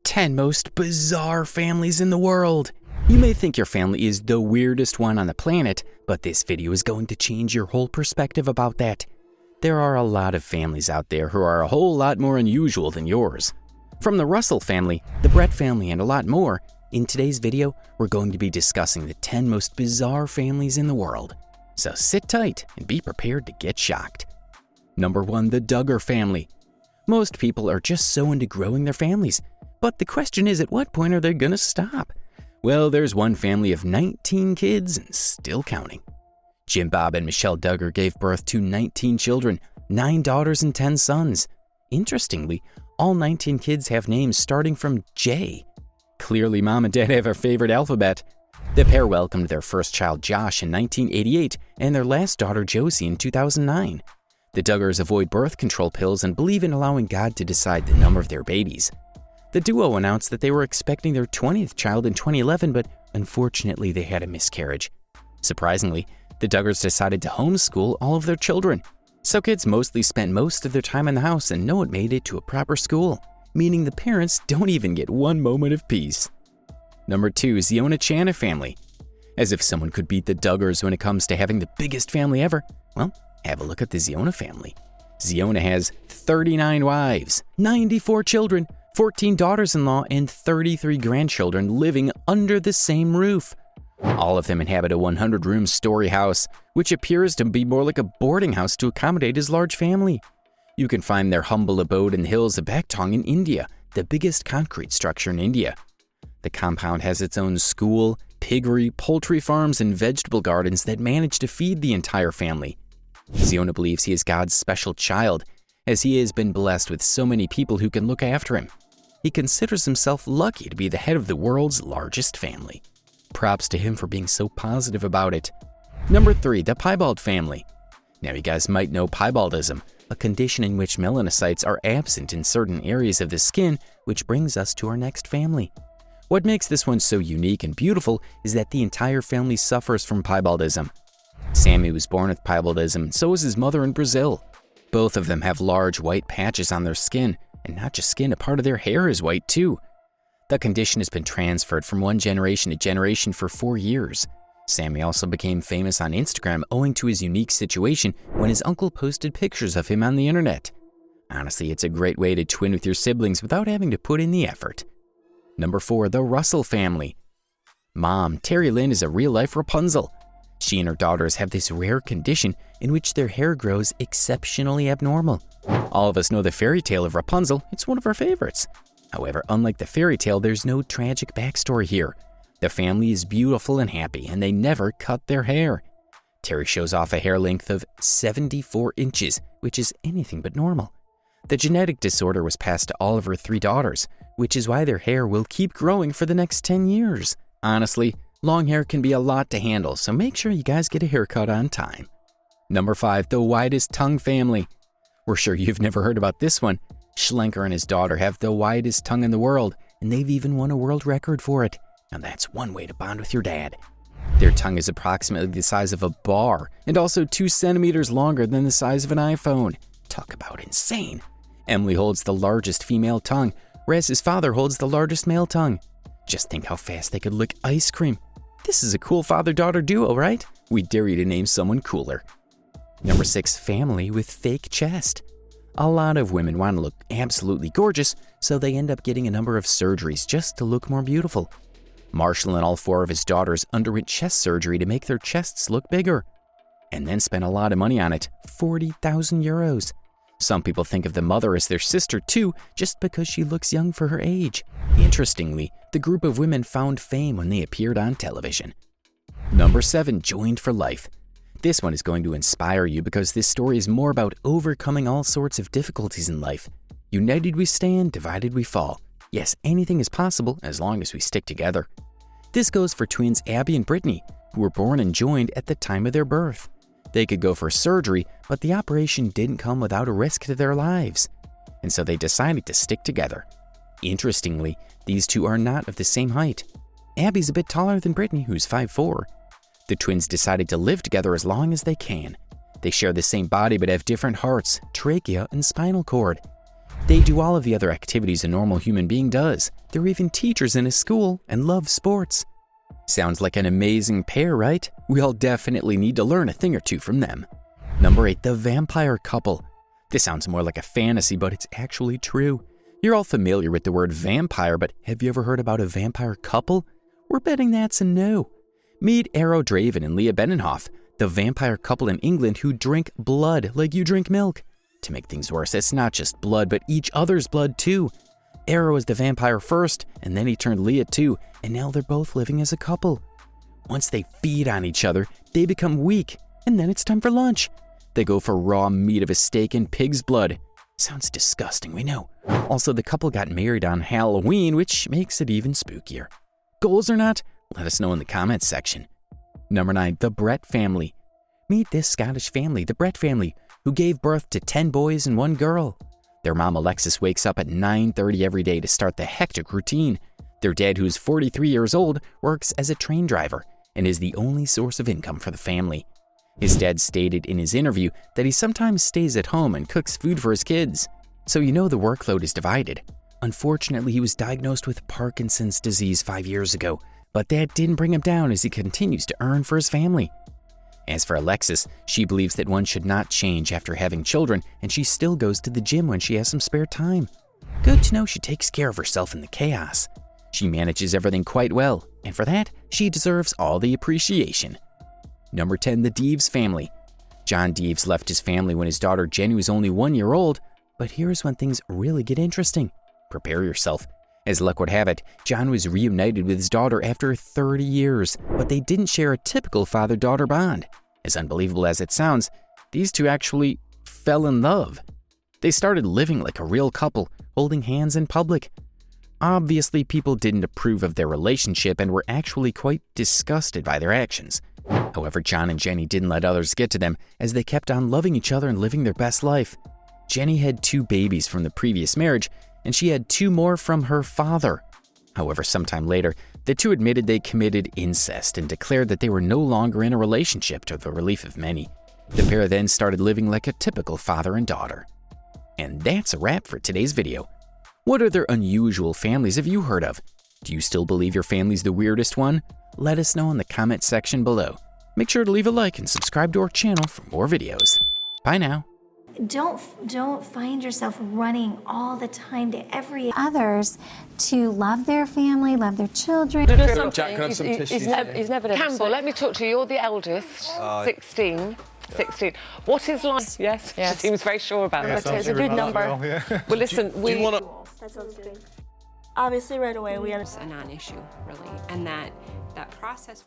10 most bizarre families in the world. You may think your family is the weirdest one on the planet, but this video is going to change your whole perspective about that. There are a lot of families out there who are a whole lot more unusual than yours. From the Russell family, the Brett family, and a lot more, in today's video, we're going to be discussing the 10 most bizarre families in the world. So sit tight and be prepared to get shocked. Number 1, the Duggar family. Most people are just so into growing their families, but the question is, at what point are they gonna stop? Well, there's one family of 19 kids and still counting. Jim Bob and Michelle Duggar gave birth to 19 children, 9 daughters and 10 sons. Interestingly, all 19 kids have names starting from J. Clearly, mom and dad have our favorite alphabet. The pair welcomed their first child, Josh, in 1988 and their last daughter, Josie, in 2009. The Duggars avoid birth control pills and believe in allowing God to decide the number of their babies. The duo announced that they were expecting their 20th child in 2011, but unfortunately they had a miscarriage. Surprisingly, the Duggars decided to homeschool all of their children. So kids mostly spent most of their time in the house and no one made it to a proper school, meaning the parents don't even get one moment of peace. Number 2, Ziona Chana family. As if someone could beat the Duggars when it comes to having the biggest family ever, well, have a look at the Ziona family. Ziona has 39 wives, 94 children, 14 daughters-in-law, and 33 grandchildren living under the same roof. All of them inhabit a 100-room story house, which appears to be more like a boarding house to accommodate his large family. You can find their humble abode in the hills of Baktong in India, the biggest concrete structure in India. The compound has its own school, piggery, poultry farms, and vegetable gardens that manage to feed the entire family. Ziona believes he is God's special child, as he has been blessed with so many people who can look after him. He considers himself lucky to be the head of the world's largest family. Props to him for being so positive about it. Number 3, the piebald family. Now you guys might know piebaldism, a condition in which melanocytes are absent in certain areas of the skin, which brings us to our next family. What makes this one so unique and beautiful is that the entire family suffers from piebaldism. Sammy was born with piebaldism, so was his mother in Brazil. Both of them have large white patches on their skin, and not just skin, a part of their hair is white too. The condition has been transferred from one generation to generation for 4 years. Sammy also became famous on Instagram owing to his unique situation when his uncle posted pictures of him on the internet. Honestly, it's a great way to twin with your siblings without having to put in the effort. Number 4, the Russell family. Mom, Terry Lynn, is a real-life Rapunzel. She and her daughters have this rare condition in which their hair grows exceptionally abnormal. All of us know the fairy tale of Rapunzel. It's one of our favorites. However, unlike the fairy tale, there's no tragic backstory here. The family is beautiful and happy, and they never cut their hair. Terry shows off a hair length of 74 inches, which is anything but normal. The genetic disorder was passed to all of her 3 daughters, which is why their hair will keep growing for the next 10 years. Honestly, long hair can be a lot to handle, so make sure you guys get a haircut on time. Number 5, the widest tongue family. We're sure you've never heard about this one. Schlenker and his daughter have the widest tongue in the world, and they've even won a world record for it. Now that's one way to bond with your dad. Their tongue is approximately the size of a bar, and also 2 centimeters longer than the size of an iPhone. Talk about insane. Emily holds the largest female tongue, whereas his father holds the largest male tongue. Just think how fast they could lick ice cream. This is a cool father-daughter duo, right? We dare you to name someone cooler. Number 6, family with fake chest. A lot of women want to look absolutely gorgeous, so they end up getting a number of surgeries just to look more beautiful. Marshall and all 4 of his daughters underwent chest surgery to make their chests look bigger, and then spent a lot of money on it, 40,000 euros. Some people think of the mother as their sister too, just because she looks young for her age. Interestingly, the group of women found fame when they appeared on television. Number 7, joined for life. This one is going to inspire you because this story is more about overcoming all sorts of difficulties in life. United we stand, divided we fall. Yes, anything is possible as long as we stick together. This goes for twins Abby and Brittany, who were born and joined at the time of their birth. They could go for surgery, but the operation didn't come without a risk to their lives, and so they decided to stick together. Interestingly, these two are not of the same height. Abby's a bit taller than Brittany, who's 5'4". The twins decided to live together as long as they can. They share the same body but have different hearts, trachea, and spinal cord. They do all of the other activities a normal human being does. They're even teachers in a school and love sports. Sounds like an amazing pair, right? We all definitely need to learn a thing or two from them. Number 8, the vampire couple. This sounds more like a fantasy, but it's actually true. You're all familiar with the word vampire, but have you ever heard about a vampire couple? We're betting that's a no. Meet Arrow Draven and Leah Benenhoff, the vampire couple in England who drink blood like you drink milk. To make things worse, it's not just blood, but each other's blood too. Arrow is the vampire first, and then he turned Leah too, and now they're both living as a couple. Once they feed on each other, they become weak, and then it's time for lunch. They go for raw meat of a steak and pig's blood. Sounds disgusting, we know. Also, the couple got married on Halloween, which makes it even spookier. Goals or not? Let us know in the comments section. Number 9, the Brett family. Meet this Scottish family, the Brett family, who gave birth to 10 boys and 1 girl. Their mom Alexis wakes up at 9:30 every day to start the hectic routine. Their dad, who's 43 years old, works as a train driver and is the only source of income for the family. His dad stated in his interview that he sometimes stays at home and cooks food for his kids. So you know the workload is divided. Unfortunately, he was diagnosed with Parkinson's disease 5 years ago, but that didn't bring him down as he continues to earn for his family. As for Alexis, she believes that one should not change after having children, and she still goes to the gym when she has some spare time. Good to know she takes care of herself in the chaos. She manages everything quite well, and for that, she deserves all the appreciation. Number 10, the Deves family. John Deves left his family when his daughter Jenny was only 1 year old, but here's when things really get interesting. Prepare yourself. As luck would have it, John was reunited with his daughter after 30 years, but they didn't share a typical father-daughter bond. As unbelievable as it sounds, these two actually fell in love. They started living like a real couple, holding hands in public. Obviously, people didn't approve of their relationship and were actually quite disgusted by their actions. However, John and Jenny didn't let others get to them as they kept on loving each other and living their best life. Jenny had 2 babies from the previous marriage, and she had 2 more from her father. However, sometime later, the two admitted they committed incest and declared that they were no longer in a relationship, to the relief of many. The pair then started living like a typical father and daughter. And that's a wrap for today's video. What other unusual families have you heard of? Do you still believe your family's the weirdest one? Let us know in the comment section below. Make sure to leave a like and subscribe to our channel for more videos. Bye now. Don't find yourself running all the time to every others to love their family, love their children. Jack, can I have some tissues? He's never done Campbell, let me talk to you. You're the eldest, 16. 16. What is life? Yes. She seems very sure about it. It's a good number. Well, listen, do you wanna... That sounds good. Obviously, right away, we had a non-issue, really, and that process for